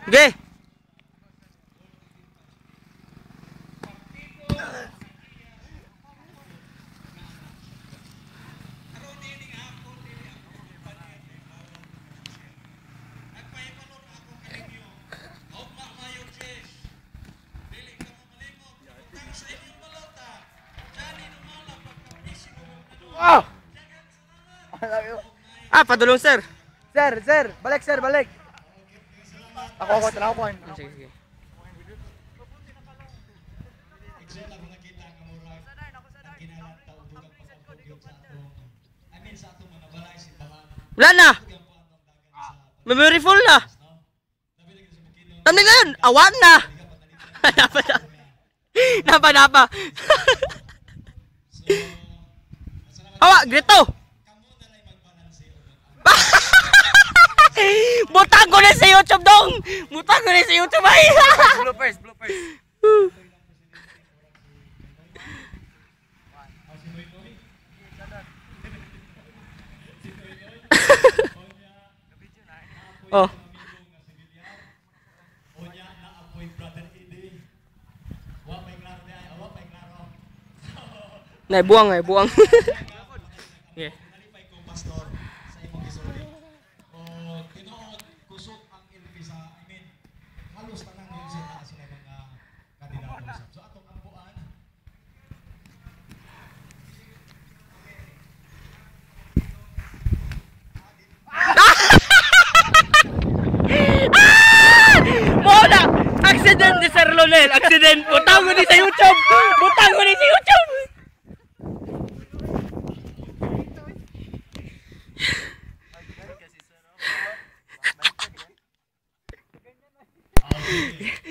Okay. Oh! Padulong sir. Sir, balik sir, balik. Ako, tanaw ko. Sige, sige. Wala na. Memory full na. Tanda na yun. Awan na. Napa. Awa, grito. Butang ko na sa YouTube dong. Butang ko na sa YouTube ay. Bloopers. Oh. Buang. Yeah. Accident ni Sir Lonel. Accident. Butang ko ni sa YouTube.